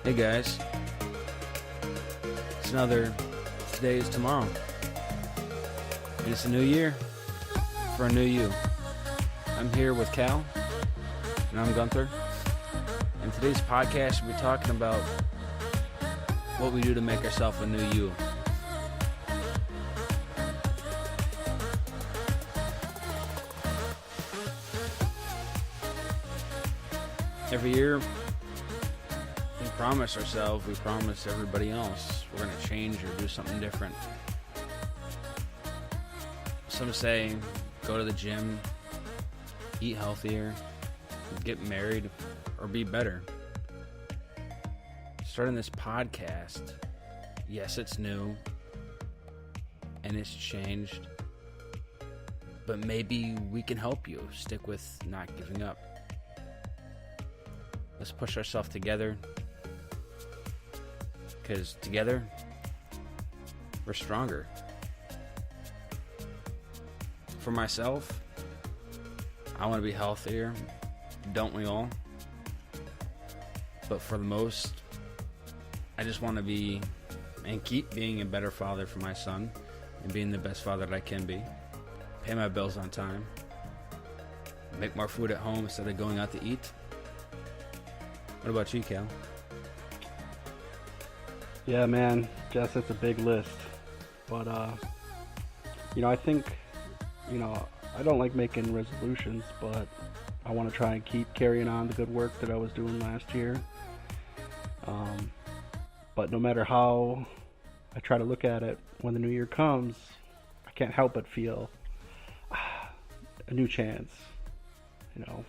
Hey guys, today is tomorrow, and it's a new year for a new you. I'm here with Cal, and I'm Guenther, and today's podcast we're talking about what we do to make ourselves a new you. Every year, we promise ourselves, we promise everybody else, we're going to change or do something different. Some say, go to the gym, eat healthier, get married, or be better. Starting this podcast, yes, it's new, and it's changed, but maybe we can help you stick with not giving up. Let's push ourselves together, because together, we're stronger. For myself, I want to be healthier, don't we all? But for the most, I just want to be and keep being a better father for my son and being the best father that I can be. Pay my bills on time. Make more food at home instead of going out to eat. What about you, Cal? Yeah, man, Jess, that's a big list. But, I think, I don't like making resolutions, but I want to try and keep carrying on the good work that I was doing last year. But no matter how I try to look at it, when the new year comes, I can't help but feel a new chance.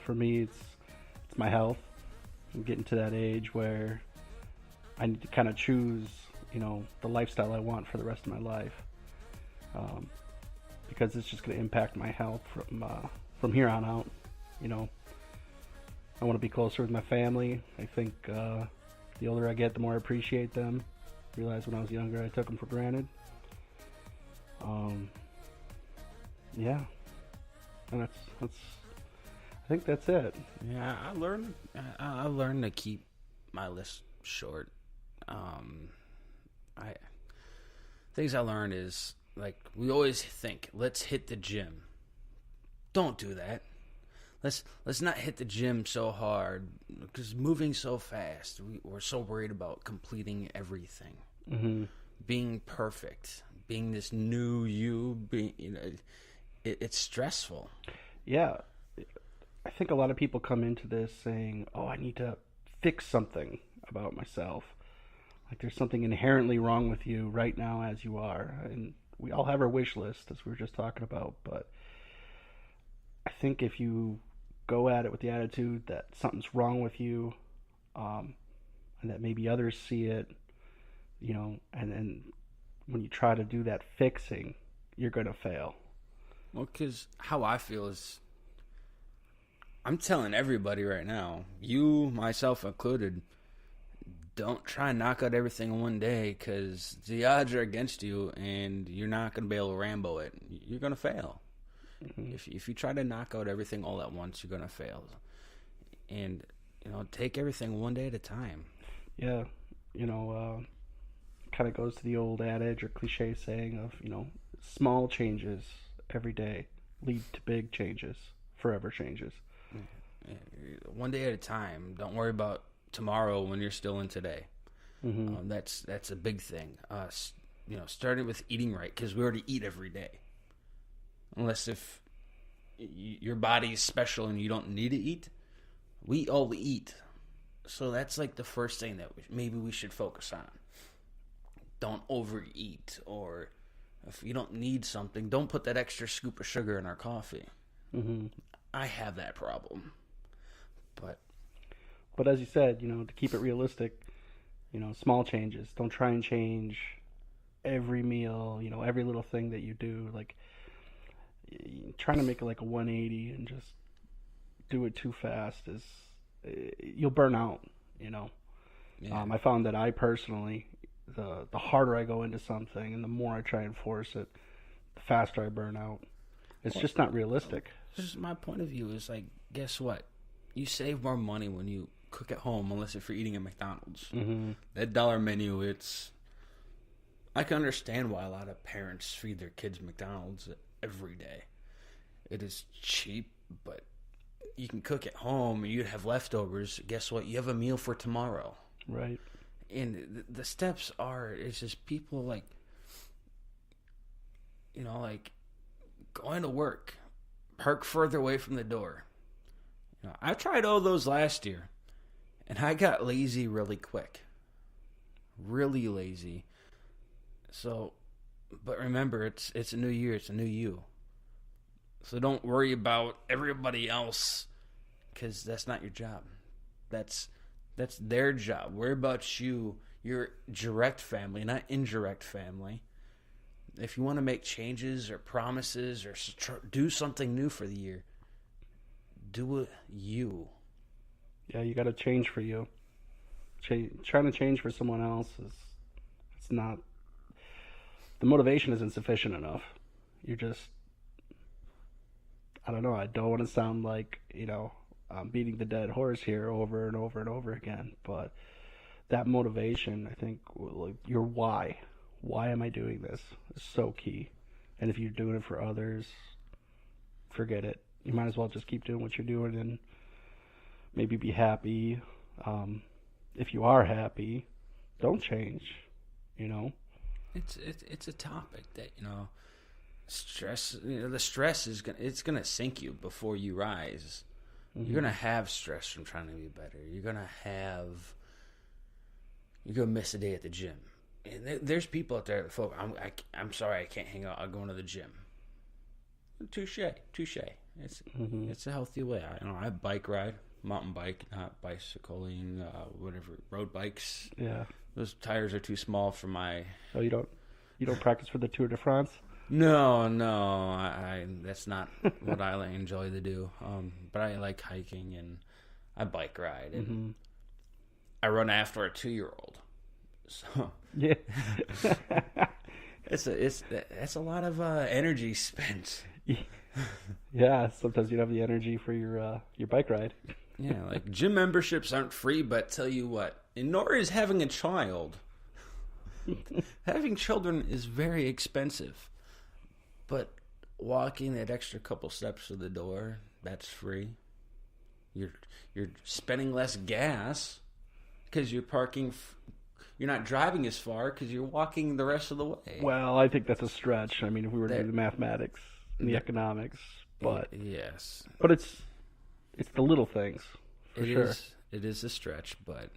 For me, it's my health. I'm getting to that age where I need to kind of choose, the lifestyle I want for the rest of my life, because it's just going to impact my health from here on out. I want to be closer with my family. I think the older I get, the more I appreciate them. Realize when I was younger, I took them for granted. Yeah, and that's. I think that's it. Yeah, I learned to keep my list short. Things I learned is, like, we always think, let's hit the gym. Don't do that. Let's not hit the gym so hard, because moving so fast, we're so worried about completing everything, being perfect, being this new you. It's stressful. Yeah. I think a lot of people come into this saying, oh, I need to fix something about myself. Like there's something inherently wrong with you right now as you are. And we all have our wish list, as we were just talking about. But I think if you go at it with the attitude that something's wrong with you, and that maybe others see it, and then when you try to do that fixing, you're going to fail. Well, because how I feel is, I'm telling everybody right now, you, myself included, don't try and knock out everything in one day, because the odds are against you and you're not going to be able to Rambo it. You're going to fail. Mm-hmm. If you try to knock out everything all at once, you're going to fail. And, take everything one day at a time. Yeah. Kind of goes to the old adage or cliche saying of, small changes every day lead to big changes, forever changes. One day at a time. Don't worry about tomorrow when you're still in today. Mm-hmm. That's a big thing. Starting with eating right, because we already eat every day. Unless if your body is special and you don't need to eat, we all eat. So that's like the first thing that maybe we should focus on. Don't overeat, or if you don't need something, don't put that extra scoop of sugar in our coffee. Mm-hmm. I have that problem. But as you said, to keep it realistic, small changes. Don't try and change every meal, every little thing that you do. Like, trying to make it like a 180 and just do it too fast you'll burn out, Yeah. I found that I personally, the harder I go into something and the more I try and force it, the faster I burn out. It's just not realistic. This is my point of view. Is like, guess what? You save more money when you cook at home unless if you're eating at McDonald's. Mm-hmm. That dollar menu, I can understand why a lot of parents feed their kids McDonald's every day. It is cheap, but you can cook at home and you'd have leftovers. Guess what? You have a meal for tomorrow. Right. And the steps are, it's just people like, like going to work, park further away from the door. I tried all those last year, and I got lazy really quick. Really lazy. So, but remember, it's a new year, it's a new you. So don't worry about everybody else, because that's not your job. That's their job. Worry about you, your direct family, not indirect family. If you want to make changes or promises or do something new for the year, do it you. Yeah, you got to change for you. Trying to change for someone else it's not. The motivation isn't sufficient enough. You're just, I don't know. I don't want to sound like, I'm beating the dead horse here over and over and over again. But that motivation, I think, your why. Why am I doing this? Is so key. And if you're doing it for others, forget it. You might as well just keep doing what you're doing and maybe be happy. If you are happy, don't change. It's a topic that stress. The stress is gonna sink you before you rise. Mm-hmm. You're gonna have stress from trying to be better. You're gonna miss a day at the gym. And there's people out there that folk. I'm sorry, I can't hang out. I'm going to the gym. Touche. It's a healthy way. I bike ride, mountain bike, not bicycling, whatever, road bikes. Yeah. Those tires are too small for my. Oh, you don't practice for the Tour de France? No, I that's not what I enjoy to do. But I like hiking and I bike ride and I run after a 2-year-old. So yeah, that's a lot of energy spent. Yeah, sometimes you don't have the energy for your bike ride. Yeah, like gym memberships aren't free, but tell you what, and nor is having a child. Having children is very expensive, but walking that extra couple steps to the door, that's free. You're spending less gas because you're parking. You're not driving as far because you're walking the rest of the way. Well, I think that's a stretch. I mean, if we were to do the mathematics and the economics, but yes, but it's the little things. It is a stretch, but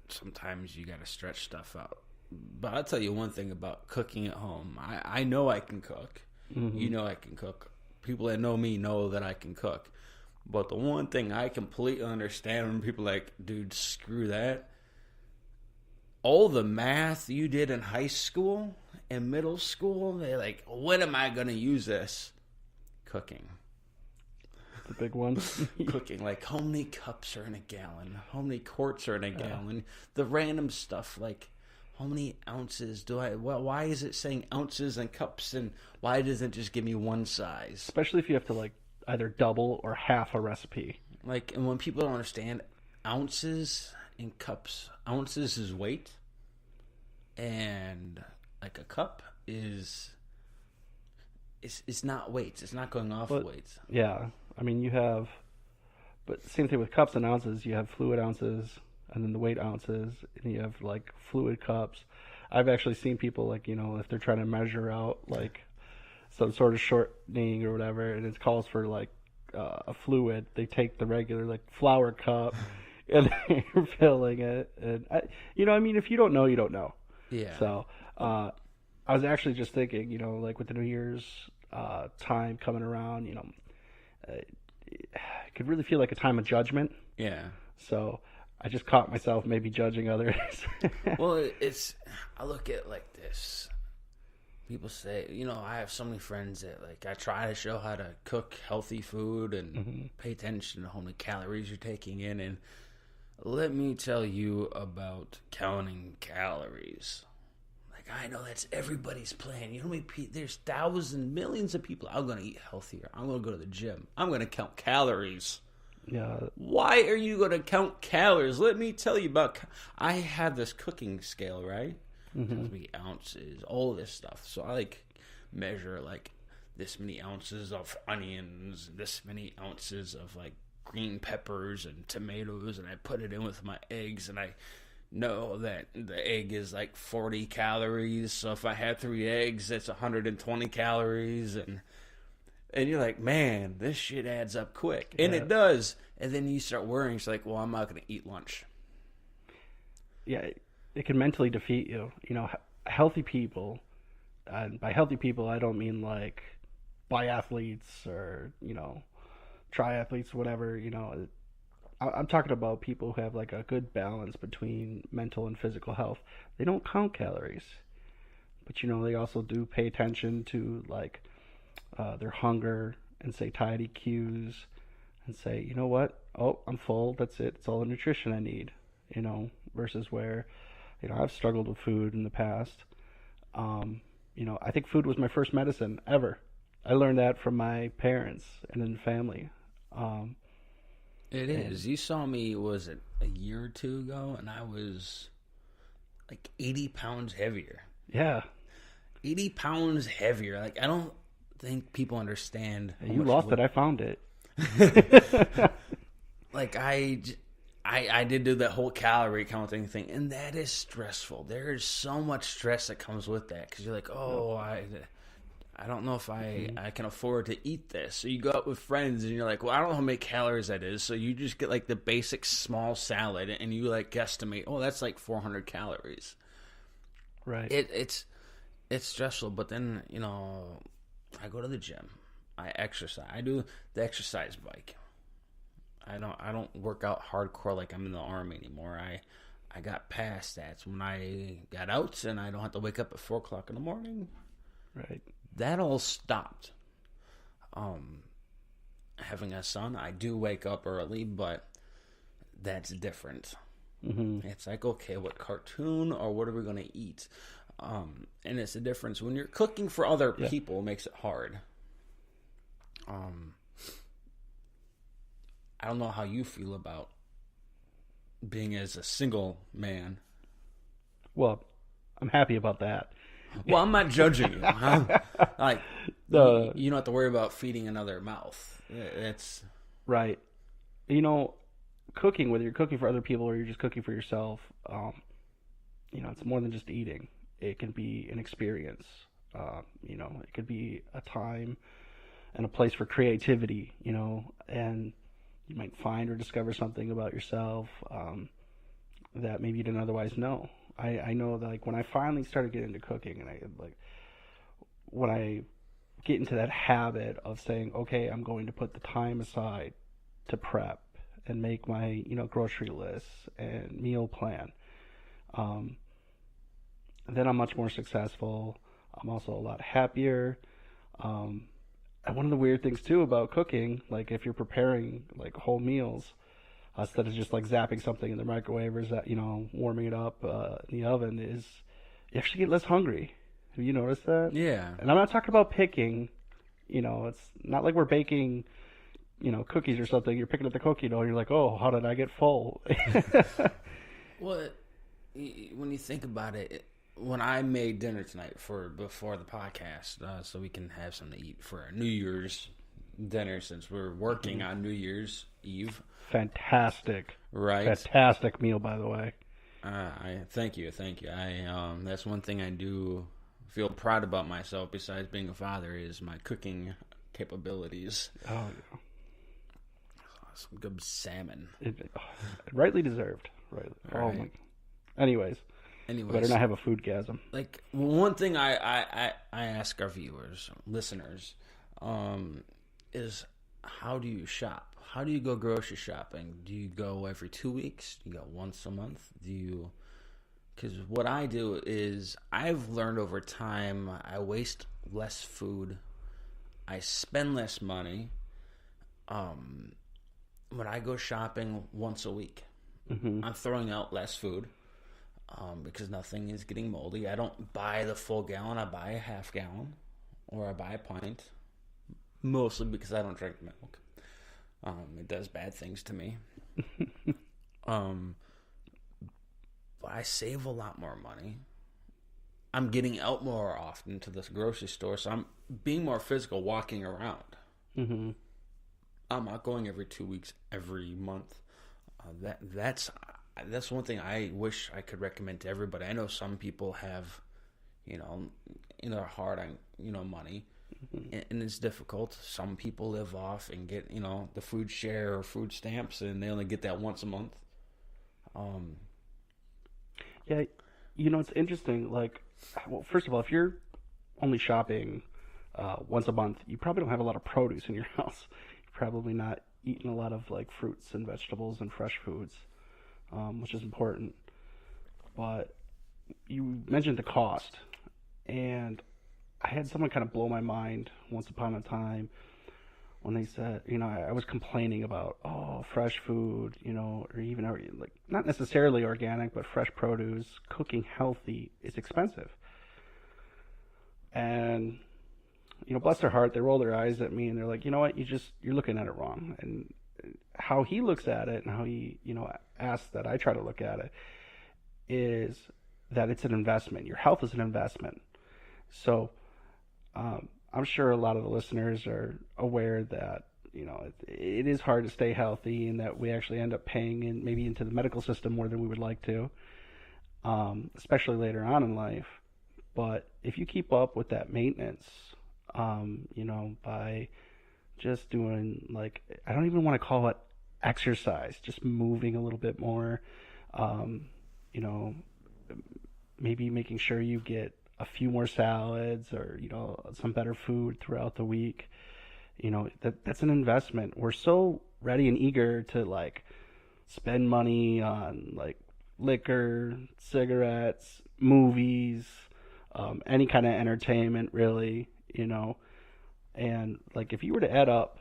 sometimes you got to stretch stuff out. But I'll tell you one thing about cooking at home. I know I can cook. Mm-hmm. You know I can cook. People that know me know that I can cook. But the one thing I completely understand when people are like, dude, screw that. All the math you did in high school and middle school, they're like, when am I going to use this? Cooking. The big one. Cooking, like how many cups are in a gallon? How many quarts are in a gallon? The random stuff, like how many ounces do I... Well, why is it saying ounces and cups, and why doesn't it just give me one size? Especially if you have to, like, either double or half a recipe. Like, and when people don't understand ounces and cups, ounces is weight, and like a cup is... It's not weights. It's not going off weights. Yeah. I mean, you have... But same thing with cups and ounces. You have fluid ounces, and then the weight ounces, and you have, like, fluid cups. I've actually seen people, like, if they're trying to measure out, like, some sort of shortening or whatever, and it calls for, like, a fluid, they take the regular, like, flour cup, and they're filling it. And, if you don't know, you don't know. Yeah. So, I was actually just thinking, like, with the New Year's time coming around, it could really feel like a time of judgment. Yeah. So I just caught myself maybe judging others. Well, I look at it like this. People say, I have so many friends that, like, I try to show how to cook healthy food and pay attention to how many calories you're taking in. And let me tell you about counting calories. I know that's everybody's plan. There's thousands, millions of people. I'm going to eat healthier. I'm going to go to the gym. I'm going to count calories. Yeah. Why are you going to count calories? Let me tell you about. I have this cooking scale, right? Tells me ounces, all this stuff. So I like measure like this many ounces of onions, this many ounces of like green peppers and tomatoes, and I put it in with my eggs, and I know that the egg is like 40 calories. So if I have 3 eggs, that's 120 calories, and you're like, man, this shit adds up quick, and it does. And then you start worrying. It's like, well, I'm not going to eat lunch. Yeah, it can mentally defeat you. You know, healthy people, and by healthy people, I don't mean like biathletes or, you know, triathletes, whatever, you know. I'm talking about people who have like a good balance between mental and physical health. They don't count calories, but, you know, they also do pay attention to like their hunger and satiety cues and say, you know what? Oh, I'm full. That's it. It's all the nutrition I need, you know, versus where, you know, I've struggled with food in the past. You know, I think food was my first medicine ever. I learned that from my parents and then family. It is. You saw me, was it a year or two ago, and I was like 80 pounds heavier. Yeah. 80 pounds heavier. Like, I don't think people understand. You lost it. I found it. Like, I did do that whole calorie counting thing, and that is stressful. There is so much stress that comes with that, because you're like, oh, I don't know if I can afford to eat this. So you go out with friends, and you're like, well, I don't know how many calories that is. So you just get like the basic small salad, and you like guesstimate, oh, that's like 400 calories. Right. It's stressful, but then, you know, I go to the gym. I exercise. I do the exercise bike. I don't work out hardcore like I'm in the Army anymore. I got past that. So when I got out and I don't have to wake up at 4 o'clock in the morning. Right. That all stopped. Having a son, I do wake up early, but that's different. Mm-hmm. It's like, okay, what cartoon or what are we going to eat? And it's a difference. When you're cooking for other people, it makes it hard. I don't know how you feel about being as a single man. Well, I'm happy about that. Well, I'm not judging you. Like, you don't have to worry about feeding another mouth. It's right. You know, cooking, whether you're cooking for other people or you're just cooking for yourself, you know, it's more than just eating. It can be an experience. You know, it could be a time and a place for creativity, you know, and you might find or discover something about yourself that maybe you didn't otherwise know. I know that, like, when I finally started getting into cooking, and when I get into that habit of saying, okay, I'm going to put the time aside to prep and make my, you know, grocery lists and meal plan, then I'm much more successful. I'm also a lot happier. And one of the weird things too about cooking, like if you're preparing like whole meals, instead of just like zapping something in the microwave or you know, warming it up in the oven, is you actually get less hungry. Have you noticed that? Yeah. And I'm not talking about picking. You know, it's not like we're baking, you know, cookies or something. You're picking up the cookie dough and you're like, oh, how did I get full? Well, when you think about it, when I made dinner tonight before the podcast, so we can have something to eat for our New Year's dinner, since we're working on New Year's Eve. Fantastic. Right. Fantastic meal, by the way. Thank you. That's one thing I do feel proud about myself, besides being a father, is my cooking capabilities. Oh, yeah. Some good salmon. Rightly deserved. Right. Oh, my. Anyways, better not have a foodgasm. Like, one thing I ask our viewers, listeners, is how do you shop? How do you go grocery shopping? Do you go every 2 weeks? Do you go once a month? Because what I do is, I've learned over time, I waste less food. I spend less money. When I go shopping once a week, I'm throwing out less food. Because nothing is getting moldy. I don't buy the full gallon. I buy a half gallon, or I buy a pint, mostly because I don't drink milk. It does bad things to me. But I save a lot more money. I'm getting out more often to this grocery store, so I'm being more physical, walking around. Mm-hmm. I'm not going every 2 weeks, every month. That's one thing I wish I could recommend to everybody. I know some people have, they're hard on money, and it's difficult. Some people live off and get the food share or food stamps, and they only get that once a month. Yeah, it's interesting. Like, well, first of all, if you're only shopping once a month, you probably don't have a lot of produce in your house. You're probably not eating a lot of like fruits and vegetables and fresh foods, which is important. But you mentioned the cost, and I had someone kind of blow my mind once upon a time when they said, I was complaining about, fresh food, or even like not necessarily organic, but fresh produce, cooking healthy is expensive. And, bless their heart, they roll their eyes at me and they're like, you know what, you're looking at it wrong. And how he looks at it and how he, asks that I try to look at it is that it's an investment. Your health is an investment. So, I'm sure a lot of the listeners are aware that, it is hard to stay healthy and that we actually end up paying maybe into the medical system more than we would like to, especially later on in life. But if you keep up with that maintenance, by just doing, like, I don't even want to call it exercise, just moving a little bit more, maybe making sure you get a few more salads or, some better food throughout the week, that's an investment. We're so ready and eager to like spend money on like liquor, cigarettes, movies, any kind of entertainment really, and like if you were to add up,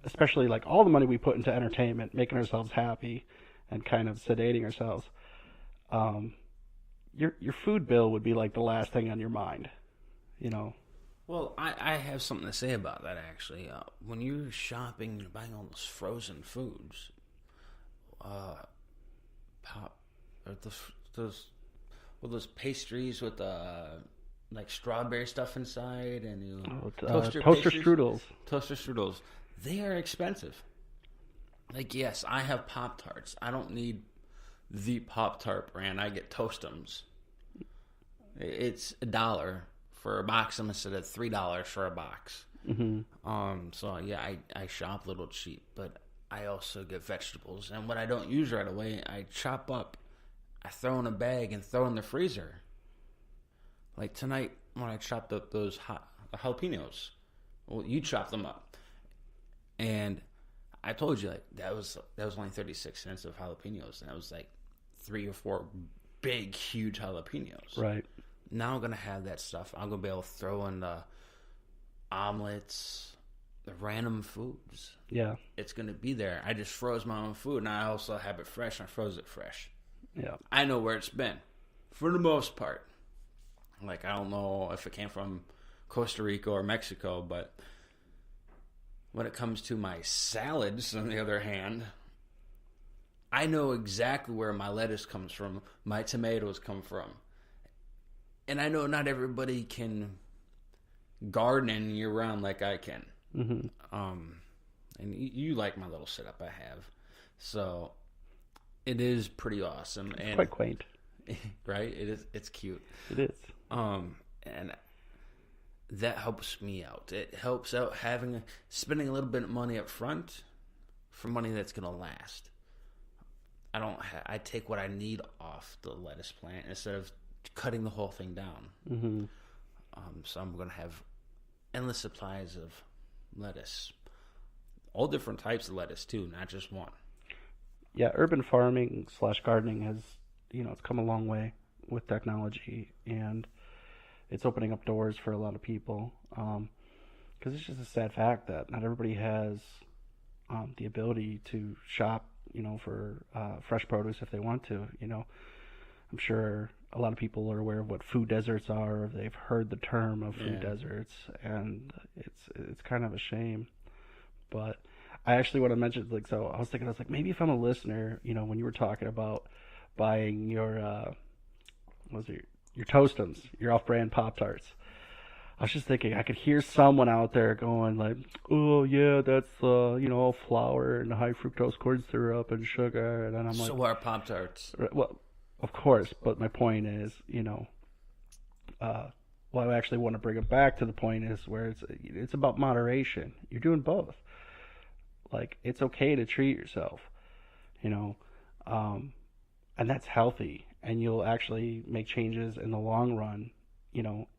especially like all the money we put into entertainment, making ourselves happy and kind of sedating ourselves, your food bill would be like the last thing on your mind, Well, I have something to say about that, actually. When you're shopping, you're buying all those frozen foods, those pastries with like strawberry stuff inside, and toaster strudels. Toaster strudels. They are expensive. Like, yes, I have Pop-Tarts. I don't need the Pop-Tart brand. I get Toastums. It's $1 for a box of them instead of $3 for a box. Mm-hmm. So yeah, I shop a little cheap, but I also get vegetables, and what I don't use right away, I chop up, I throw in a bag and throw in the freezer. Like tonight when I chopped up those jalapenos, well, you chopped them up, and I told you like that was only 36 cents of jalapenos, and that was like 3 or 4 big, huge jalapenos. Right. Now I'm going to have that stuff. I'm going to be able to throw in the omelets, the random foods. Yeah. It's going to be there. I just froze my own food, and I also have it fresh. I froze it fresh. Yeah. I know where it's been, for the most part. Like, I don't know if it came from Costa Rica or Mexico, but when it comes to my salads, on the other hand, I know exactly where my lettuce comes from, my tomatoes come from. And I know not everybody can garden year round like I can. Mm-hmm. And you like my little setup I have. So it is pretty awesome. It's quite quaint. Right? It is. It's cute. It is. And that helps me out. It helps out spending a little bit of money up front for money that's going to last. I take what I need off the lettuce plant instead of cutting the whole thing down. Mm-hmm. So I'm going to have endless supplies of lettuce. All different types of lettuce, too, not just one. Yeah, urban farming / gardening has, it's come a long way with technology, and it's opening up doors for a lot of people. Because it's just a sad fact that not everybody has the ability to shop, for fresh produce if they want to. I'm sure a lot of people are aware of what food deserts are, or they've heard the term of food deserts, and it's kind of a shame. But I actually want to mention, like, so I was like, maybe if I'm a listener, when you were talking about buying your, what was it, your Toastums, your off-brand Pop Tarts. I was just thinking I could hear someone out there going like, "Oh yeah, that's all flour and high fructose corn syrup and sugar," and then I'm like, So are Pop Tarts. well, of course, but my point is, well, I actually want to bring it back to the point is where it's about moderation. You're doing both. Like it's okay to treat yourself, you know, and that's healthy, and you'll actually make changes in the long run.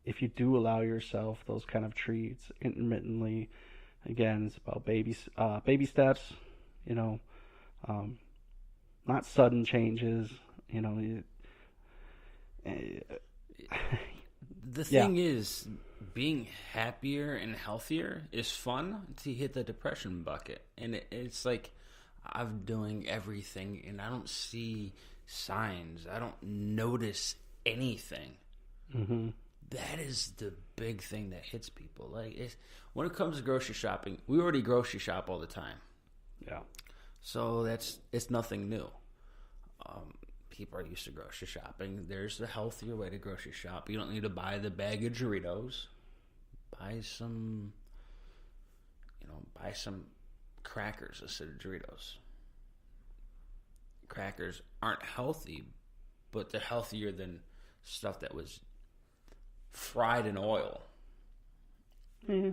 If you do allow yourself those kind of treats intermittently, again, it's about baby steps, you know, not sudden changes, The thing is, being happier and healthier is fun until you hit the depression bucket. And it's like I'm doing everything and I don't see signs. I don't notice anything. Mm-hmm. That is the big thing that hits people. Like when it comes to grocery shopping, we already grocery shop all the time. Yeah. So it's nothing new. People are used to grocery shopping. There's the healthier way to grocery shop. You don't need to buy the bag of Doritos. Buy some crackers instead of Doritos. Crackers aren't healthy, but they're healthier than stuff that was fried in oil. Mm-hmm.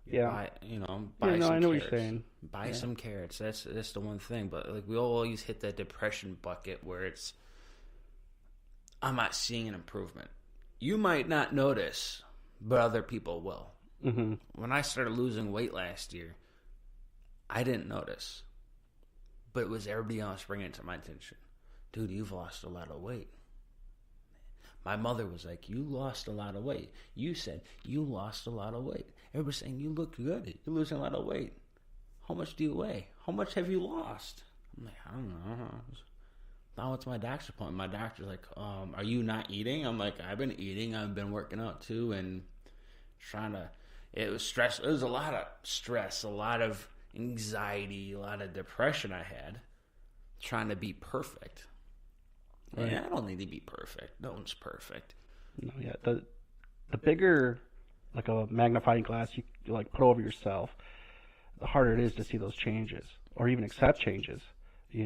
Yeah. Buy some I know carrots. what you're saying. Buy some carrots. That's the one thing. But like we always hit that depression bucket where it's I'm not seeing an improvement. You might not notice, but other people will. Mm-hmm. When I started losing weight last year, I didn't notice, but it was everybody else bringing it to my attention. Dude, you've lost a lot of weight. My mother was like, you lost a lot of weight. You said, you lost a lot of weight. Everybody's saying, you look good. You're losing a lot of weight. How much do you weigh? How much have you lost? I'm like, I don't know. Now it's my doctor's appointment. My doctor's like, are you not eating? I'm like, I've been eating. I've been working out too. And it was stress. It was a lot of stress, a lot of anxiety, a lot of depression I had trying to be perfect. Right. Yeah, I don't need to be perfect. No one's perfect. No, yeah. The bigger, like a magnifying glass you like put over yourself, the harder it is to see those changes or even accept changes. If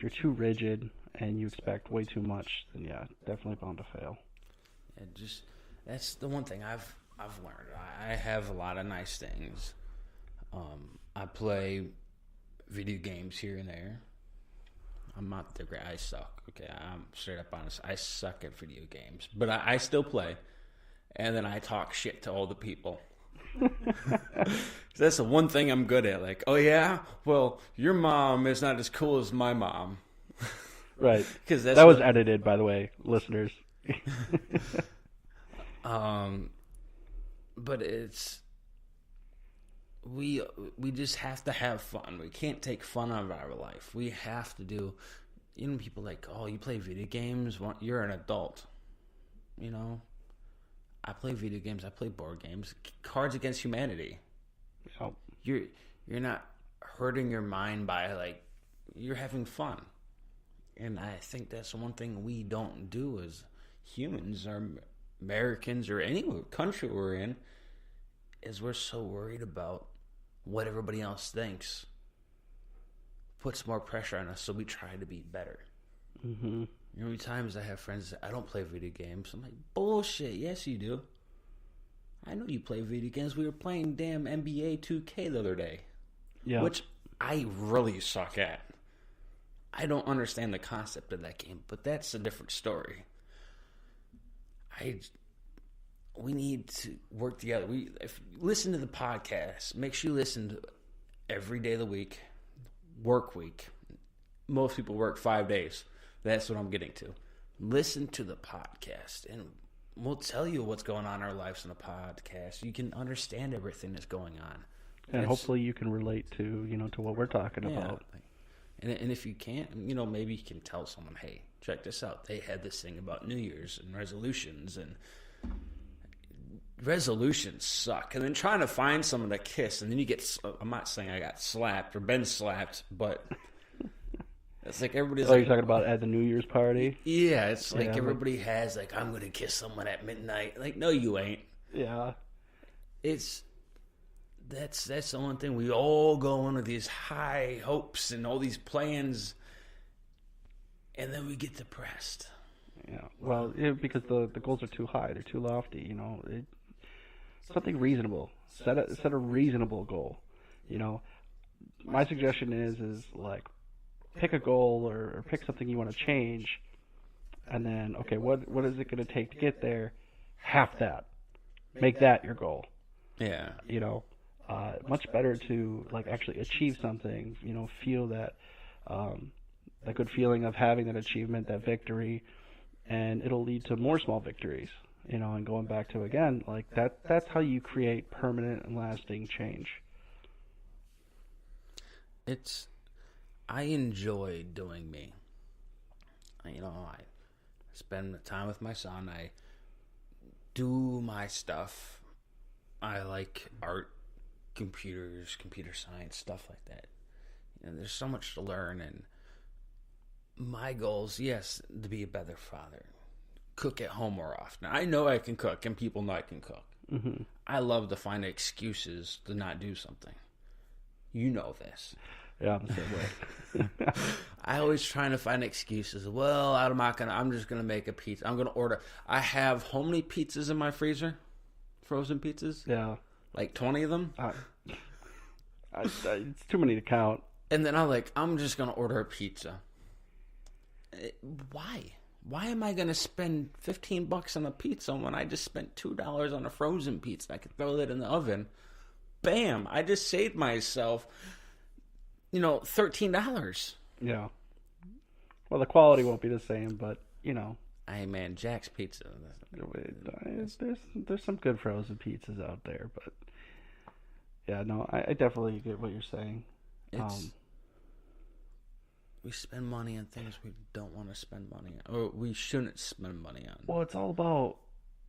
you're too rigid and you expect way too much, then yeah, definitely bound to fail. Yeah, that's the one thing I've learned. I have a lot of nice things. I play video games here and there. I'm not the great. I suck. Okay, I'm straight up honest. I suck at video games, but I still play. And then I talk shit to all the people. That's the one thing I'm good at. Like, oh yeah, well, your mom is not as cool as my mom. Right. Because that was edited, by the way, listeners. But it's we just have to have fun. We can't take fun out of our life. We have to do. People like, oh, you play video games? You're an adult. I play video games. I play board games. Cards Against Humanity. Oh. You're not hurting your mind by you're having fun. And I think that's the one thing we don't do as humans or Americans or any country we're in is we're so worried about what everybody else thinks. Puts more pressure on us, so we try to be better. Mm-hmm. How many times I have friends that I don't play video games. I'm like, bullshit. Yes, you do. I know you play video games. We were playing damn NBA 2K the other day. Yeah. Which I really suck at. I don't understand the concept of that game, but that's a different story. We need to work together. If you listen to the podcast, make sure you listen to every day of the week, work week. Most people work 5 days. That's what I'm getting to. Listen to the podcast, and we'll tell you what's going on in our lives in the podcast. You can understand everything that's going on. And hopefully you can relate to what we're talking about. And if you can't, maybe you can tell someone, hey, check this out. They had this thing about New Year's and resolutions, and resolutions suck. And then trying to find someone to kiss, and then you get, I'm not saying I got slapped or been slapped, but it's like everybody's Oh, like, you're talking about at the New Year's party? yeah, it's like Yeah, everybody has, like, I'm going to kiss someone at midnight. Like, no, you ain't. Yeah. That's the one thing. We all go into these high hopes and all these plans, and then we get depressed. Yeah. Well, because the goals are too high. They're too lofty, you know. Something reasonable. Set a reasonable goal. You know, my suggestion is like pick a goal or pick something you want to change, and then okay, what is it going to take to get there? Half that. Make that your goal. Yeah. You know, much better to like actually achieve something. You know, feel that that good feeling of having that achievement, that victory, and it'll lead to more small victories. You know, and going back to again, like that's how you create permanent and lasting change. I enjoy doing me. You know, I spend time with my son. I do my stuff. I like art, computers, computer science, stuff like that. You know, there's so much to learn, and my goals, yes, to be a better father. Cook at home more often. I know I can cook, and people know I can cook. Mm-hmm. I love to find excuses to not do something. You know this. Yeah, I'm the same way. I always trying to find excuses. Well, I'm just gonna make a pizza. I'm gonna order. I have how many pizzas in my freezer? Frozen pizzas? Yeah. Like 20 of them? It's too many to count. And then I'm just gonna order a pizza. Why? Why am I gonna spend $15 on a pizza when I just spent $2 on a frozen pizza? I could throw that in the oven. Bam! I just saved myself, $13. Yeah. Well, the quality won't be the same, but Hey man, Jack's Pizza. There's some good frozen pizzas out there, but yeah, no, I definitely get what you're saying. We spend money on things we don't want to spend money on, or we shouldn't spend money on. Well, it's all about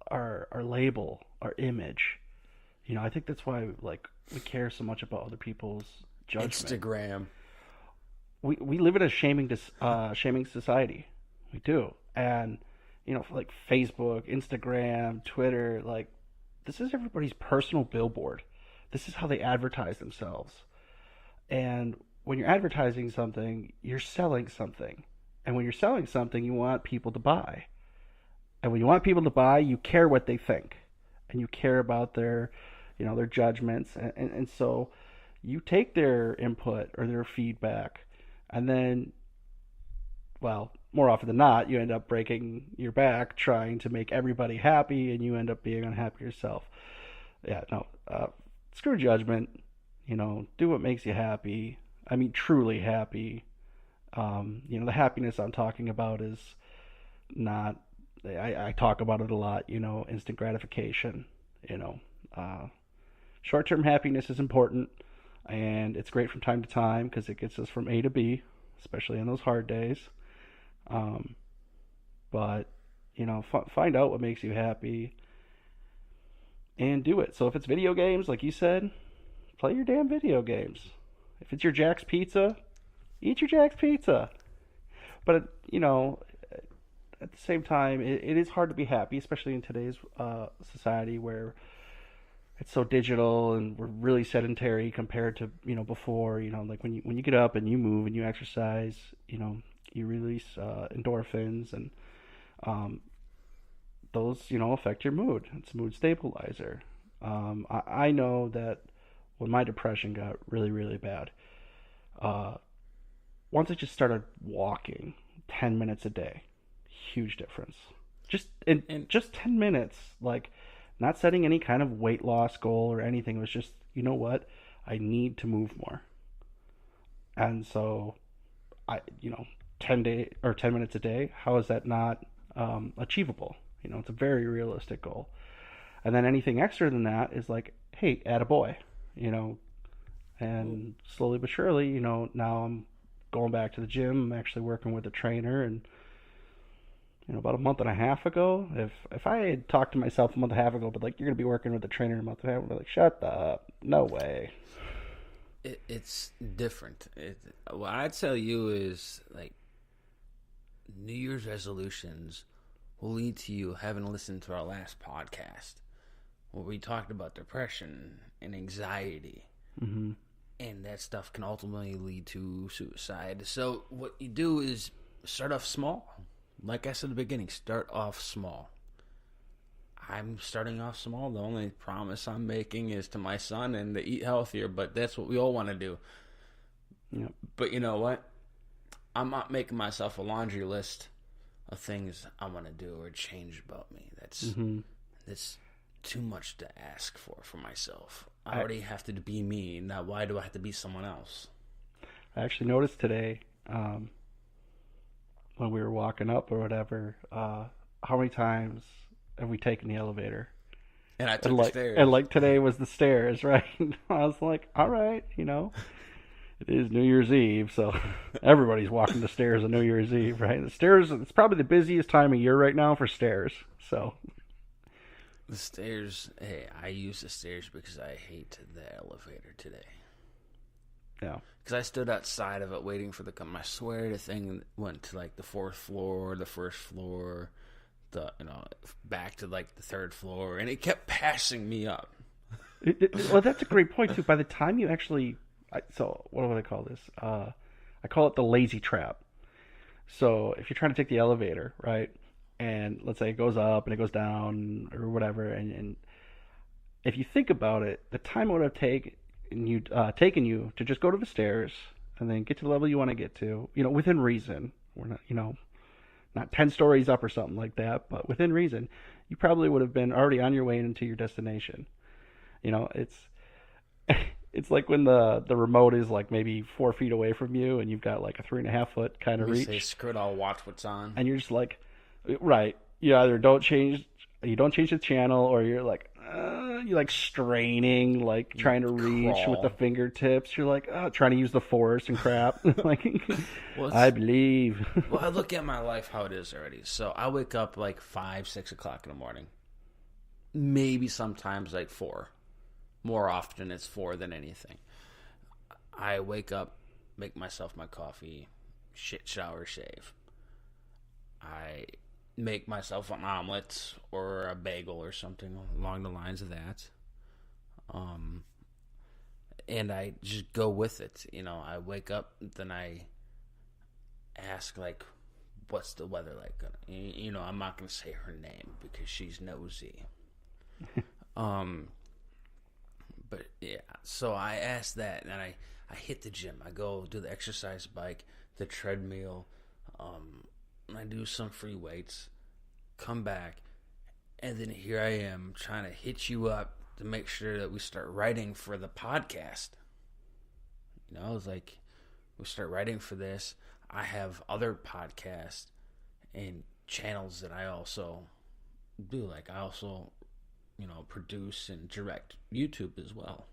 our label, our image. I think that's why we care so much about other people's judgment. Instagram. We live in a shaming society. We do, and like Facebook, Instagram, Twitter, this is everybody's personal billboard. This is how they advertise themselves. And when you're advertising something, you're selling something. And when you're selling something, you want people to buy. And when you want people to buy, you care what they think. And you care about their judgments. And so you take their input or their feedback, and then, well, more often than not, you end up breaking your back trying to make everybody happy, and you end up being unhappy yourself. Yeah, no, screw judgment. Do what makes you happy. I mean, truly happy. The happiness I'm talking about is not. I talk about it a lot. Instant gratification. Short-term happiness is important, and it's great from time to time because it gets us from A to B, especially on those hard days. But find out what makes you happy and do it. So if it's video games, like you said, play your damn video games. If it's your Jack's Pizza, eat your Jack's Pizza. But at the same time, it is hard to be happy, especially in today's society where it's so digital and we're really sedentary compared to before. Like when you get up and you move and you exercise, you release endorphins, and those affect your mood. It's a mood stabilizer. I know that when my depression got really, really bad, once I just started walking 10 minutes a day, huge difference. Just 10 minutes, not setting any kind of weight loss goal or anything. It was just, what? I need to move more. And so 10 minutes a day, how is that not achievable? It's a very realistic goal. And then anything extra than that is hey, attaboy, and slowly but surely, now I'm going back to the gym. I'm actually working with a trainer, and about a month and a half ago, if I had talked to myself a month and a half ago, but like, you're gonna be working with a trainer in a month and a half, I'd be like, shut up, no way. It's different. What I tell you is like New Year's resolutions will lead to you having listened to our last podcast where we talked about depression and anxiety. Mm-hmm. And that stuff can ultimately lead to suicide. So what you do is start off small. Like I said at the beginning, start off small. I'm starting off small. The only promise I'm making is to my son and to eat healthier, but that's what we all want to do. Yep. But you know what? I'm not making myself a laundry list of things I want to do or change about me. That's too much to ask for myself. I already have to be me. Now, why do I have to be someone else? I actually noticed today, when we were walking up or whatever, how many times have we taken the elevator? And I took the stairs. And like today was the stairs, right? I was like, all right, it is New Year's Eve, so everybody's walking the stairs on New Year's Eve, right? The stairs, it's probably the busiest time of year right now for stairs, so... The stairs, hey, I use the stairs because I hate the elevator today. Yeah. Because I stood outside of it waiting for the come. I swear the thing went to like the fourth floor, the first floor, back to like the third floor, and it kept passing me up. Well, that's a great point too. By the time you actually, so what do I call this? I call it the lazy trap. So if you're trying to take the elevator, right? And let's say it goes up and it goes down or whatever, and if you think about it, the time it would have taken you to just go to the stairs and then get to the level you want to get to, within reason. We're not, not 10 stories up or something like that, but within reason, you probably would have been already on your way into your destination. It's like when the remote is like maybe 4 feet away from you and you've got like a 3.5 foot kind of reach. Say, screw it, I'll watch what's on. And you're just like, right, you either don't change the channel, or you're like straining, like trying to reach with the fingertips. You're like trying to use the force and crap. Like, I believe. Well, I look at my life how it is already. So I wake up like 5, 6 o'clock in the morning. Maybe sometimes like 4. More often it's 4 than anything. I wake up, make myself my coffee, shower, shave. I make myself an omelet or a bagel or something along the lines of that. And I just go with it. I wake up, then I ask, like, what's the weather like? I'm not going to say her name because she's nosy. But yeah, so I ask that, and I hit the gym. I go do the exercise bike, the treadmill, I do some free weights, come back, and then here I am trying to hit you up to make sure that we start writing for the podcast. I was like, we start writing for this. I have other podcasts and channels that I also do. Like I also, produce and direct YouTube as well.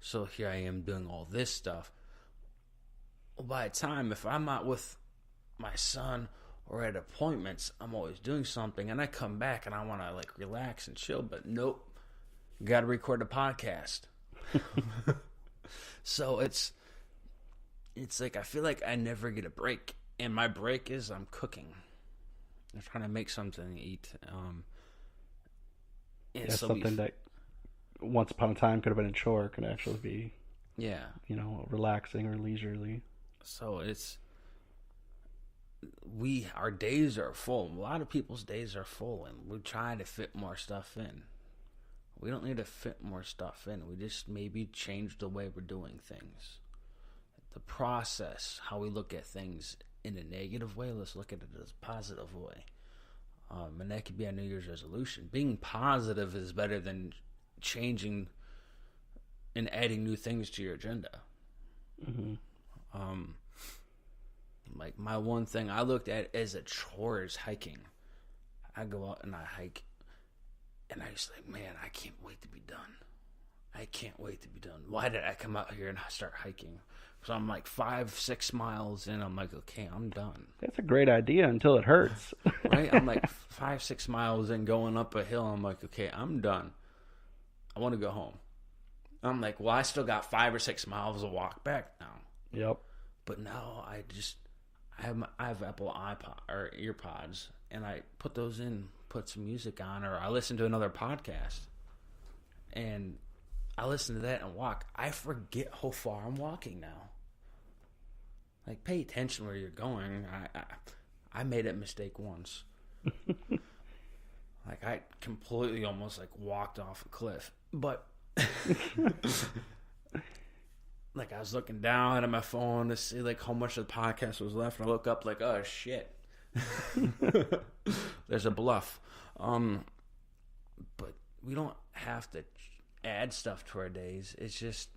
So here I am doing all this stuff. Well, by the time, if I'm not with my son or at appointments, I'm always doing something, and I come back and I want to like relax and chill, but nope, got to record a podcast. So it's like I feel like I never get a break, and my break is I'm cooking. I'm trying to make something to eat. Something that once upon a time could have been a chore can actually be, relaxing or leisurely. So our days are full. A lot of people's days are full, and we're trying to fit more stuff in. We don't need to fit more stuff in. We just maybe change the way we're doing things. The process, how we look at things in a negative way, let's look at it as a positive way. And that could be a New Year's resolution. Being positive is better than changing and adding new things to your agenda. Mm-hmm. Like my one thing I looked at as a chore is hiking. I go out and I hike, and I was like, man, I can't wait to be done. I can't wait to be done. Why did I come out here and start hiking? So I'm like 5-6 miles in. I'm like, okay, I'm done. That's a great idea until it hurts. Right? I'm like 5-6 miles in going up a hill. I'm like, okay, I'm done. I want to go home. I'm like, well, I still got 5 or 6 miles to walk back now. Yep. But now I have Apple iPod or EarPods, and I put those in, put some music on, or I listen to another podcast, and I listen to that and walk. I forget how far I'm walking now. Like, pay attention where you're going. I made that mistake once. Like, I completely almost like walked off a cliff, but like I was looking down at my phone to see like how much of the podcast was left, and I look up like, oh shit, there's a bluff. But we don't have to add stuff to our days. It's just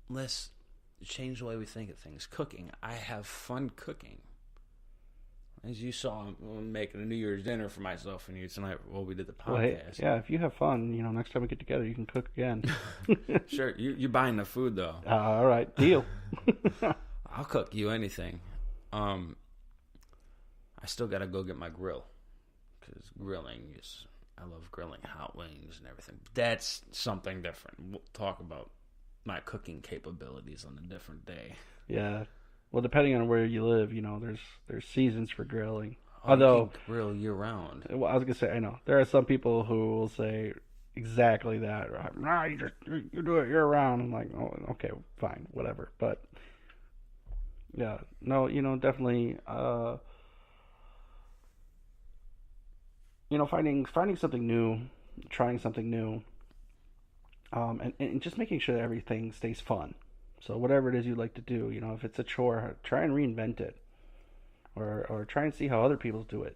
let's change the way we think of things. Cooking, I have fun cooking. As you saw, I'm making a New Year's dinner for myself and you tonight while we did the podcast. Well, hey, yeah, if you have fun, next time we get together, you can cook again. Sure, you're buying the food though. All right, deal. I'll cook you anything. I still got to go get my grill because grilling is. I love grilling hot wings and everything. That's something different. We'll talk about my cooking capabilities on a different day. Yeah. Well, depending on where you live, there's seasons for grilling. Although you can grill year round. Well, I was gonna say, I know there are some people who will say exactly that. Right? Nah, you do it year round. I'm like, oh, okay, fine, whatever. But yeah, no, definitely. Finding something new, trying something new, and just making sure that everything stays fun. So whatever it is you like to do, if it's a chore, try and reinvent it, or try and see how other people do it.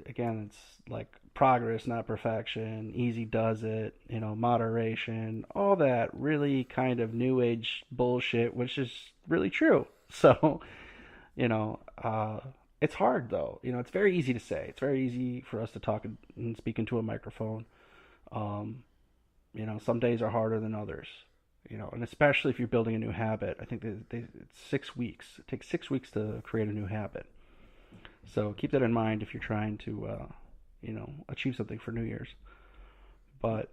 Again, it's like progress, not perfection. Easy does it. Moderation, all that really kind of new age bullshit, which is really true. So, it's hard though. It's very easy to say. It's very easy for us to talk and speak into a microphone. Some days are harder than others, and especially if you're building a new habit. I think it's 6 weeks. It takes 6 weeks to create a new habit. So keep that in mind if you're trying to, achieve something for New Year's. But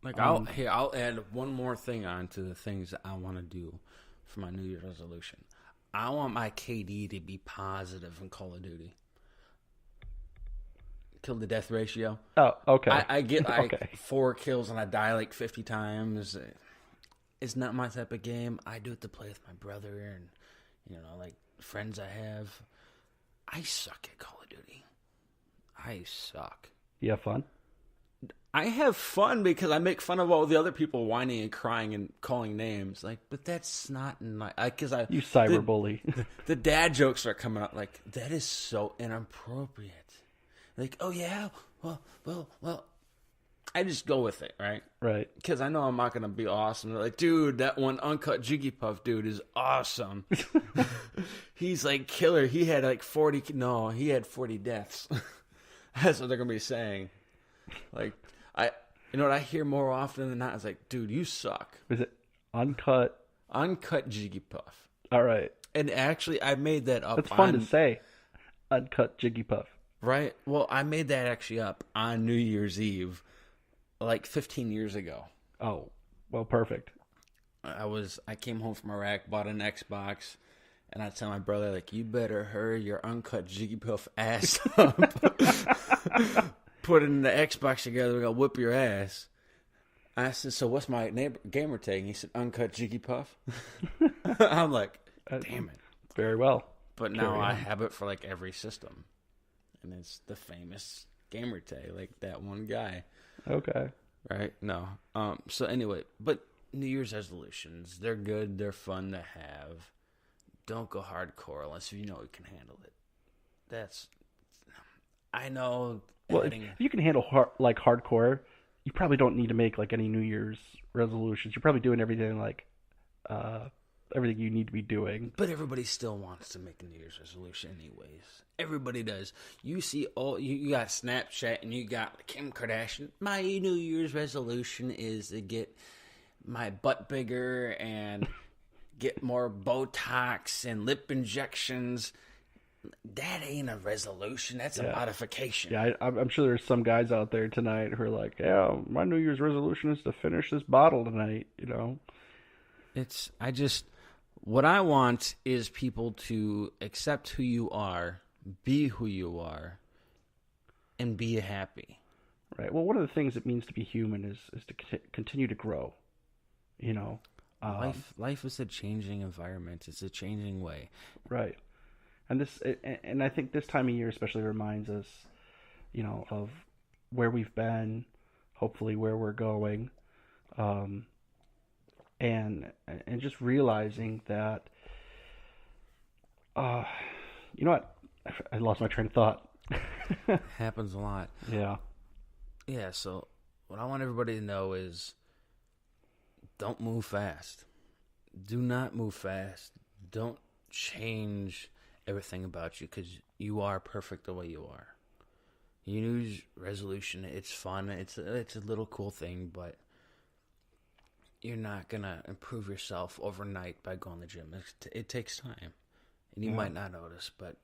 like I'll add one more thing on to the things that I want to do for my New Year's resolution. I want my KD to be positive in Call of Duty. Kill to death ratio. Oh, okay. I get like 4 kills and I die like 50 times. It's not my type of game. I do it to play with my brother and, like friends I have. I suck at Call of Duty. I suck. You have fun? I have fun because I make fun of all the other people whining and crying and calling names. Like, but that's not nice. You cyberbully. The dad jokes are coming out like, that is so inappropriate. Like, oh yeah, well, I just go with it, right? Right. Because I know I'm not going to be awesome. They're like, dude, that one uncut Jiggy Puff dude is awesome. He's like killer. He had like 40 deaths. That's what they're going to be saying. Like, what I hear more often than not is like, dude, you suck. Is it uncut? Uncut Jiggy Puff. All right. And actually, I made that up. That's fun to say. Uncut Jiggy Puff. Right? Well, I made that actually up on New Year's Eve, like 15 years ago. Oh, well, perfect. I came home from Iraq, bought an Xbox, and I tell my brother, like, you better hurry your uncut Jiggy Puff ass up. Put it in the Xbox together, we're going to whip your ass. I said, so what's my gamer tag? And he said, uncut Jiggy Puff. I'm like, damn it. Very well. But now I have it for like every system. And it's the famous gamer tag, like that one guy. Okay. Right? No. So anyway, but New Year's resolutions, they're good, they're fun to have. Don't go hardcore unless you know you can handle it. I know. Well, if you can handle hardcore, you probably don't need to make like any New Year's resolutions. You're probably doing everything like everything you need to be doing. But everybody still wants to make a New Year's resolution anyways. Everybody does. You see you got Snapchat and you got Kim Kardashian. My New Year's resolution is to get my butt bigger and get more Botox and lip injections. That ain't a resolution. That's a modification. Yeah, I'm sure there's some guys out there tonight who are like, yeah, my New Year's resolution is to finish this bottle tonight, you know? What I want is people to accept who you are, be who you are, and be happy. Right. Well, one of the things it means to be human is to continue to grow, you know? Life is a changing environment. It's a changing way. Right. And I think this time of year especially reminds us, you know, of where we've been, hopefully where we're going, and just realizing that, you know what, I lost my train of thought. Happens a lot. Yeah. Yeah. So what I want everybody to know is, don't move fast. Do not move fast. Don't change everything about you, because you are perfect the way you are. Your New Year's resolution, it's fun. It's a little cool thing, but you're not gonna improve yourself overnight by going to the gym. It takes time, and you might not notice. But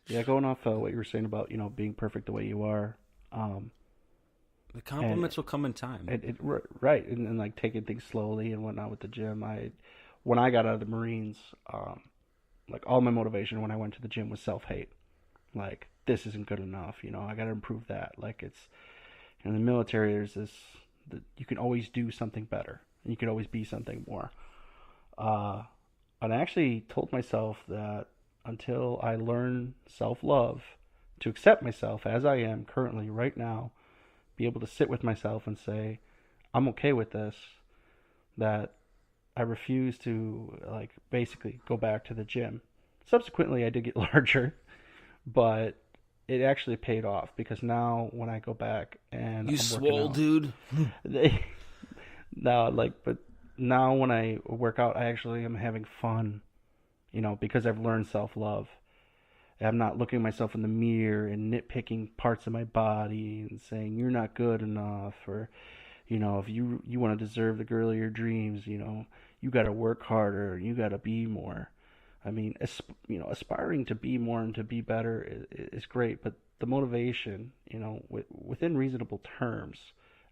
yeah, going off what you were saying about, you know, being perfect the way you are, the compliments will come in time. Right, and like taking things slowly and whatnot with the gym. When I got out of the Marines, like all my motivation when I went to the gym was self-hate. Like, this isn't good enough, you know, I got to improve that. Like, it's in the military, there's this, you can always do something better, and you can always be something more. And I actually told myself that until I learn self-love, to accept myself as I am currently right now, be able to sit with myself and say, I'm okay with this, that I refuse to, like, basically go back to the gym. Subsequently, I did get larger, but it actually paid off, because now when I go back and you swole, dude. But now when I work out, I actually am having fun, you know, because I've learned self-love. I'm not looking at myself in the mirror and nitpicking parts of my body and saying you're not good enough, or, you know, if you want to deserve the girl of your dreams, you know, you got to work harder, you got to be more. I mean, you know, aspiring to be more and to be better is great, but the motivation, you know, within reasonable terms,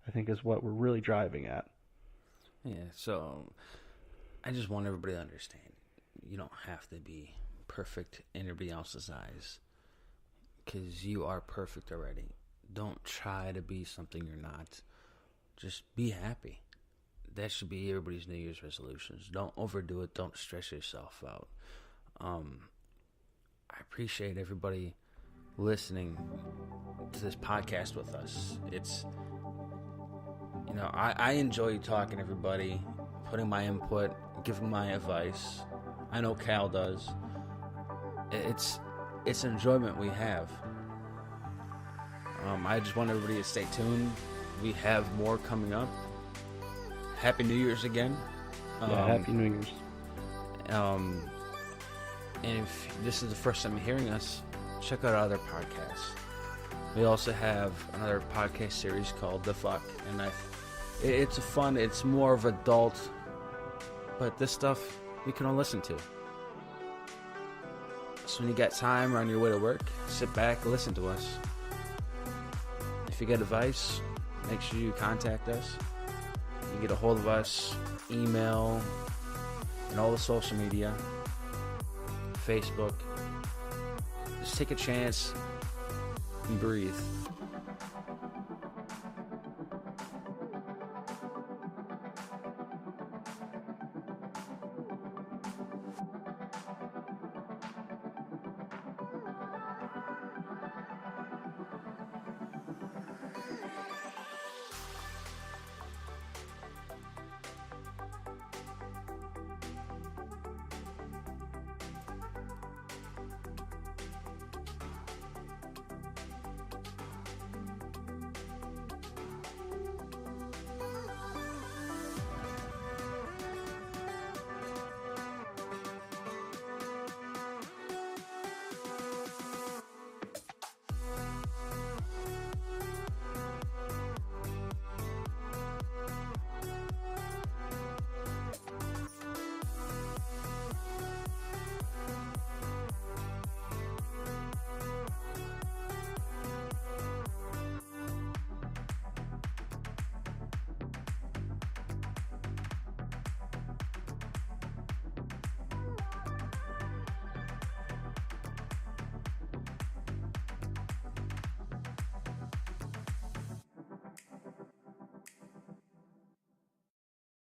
I think is what we're really driving at. Yeah, so I just want everybody to understand, you don't have to be perfect in everybody else's eyes, because you are perfect already. Don't try to be something you're not. Just be happy. That should be everybody's New Year's resolutions. Don't overdo it. Don't stress yourself out. I appreciate everybody listening to this podcast with us. It's, you know, I enjoy talking to everybody, putting my input, giving my advice. I know Cal does. It's an enjoyment we have. I just want everybody to stay tuned. We have more coming up. Happy New Year's again. Happy New Year's. And if this is the first time you're hearing us, check out our other podcasts. We also have another podcast series called The Fuck, and it's fun. It's more of adult, but this stuff we can all listen to. So when you got time or on your way to work, sit back and listen to us. If you get advice, make sure you contact us. You can get a hold of us, email, and all the social media, Facebook. Just take a chance and breathe.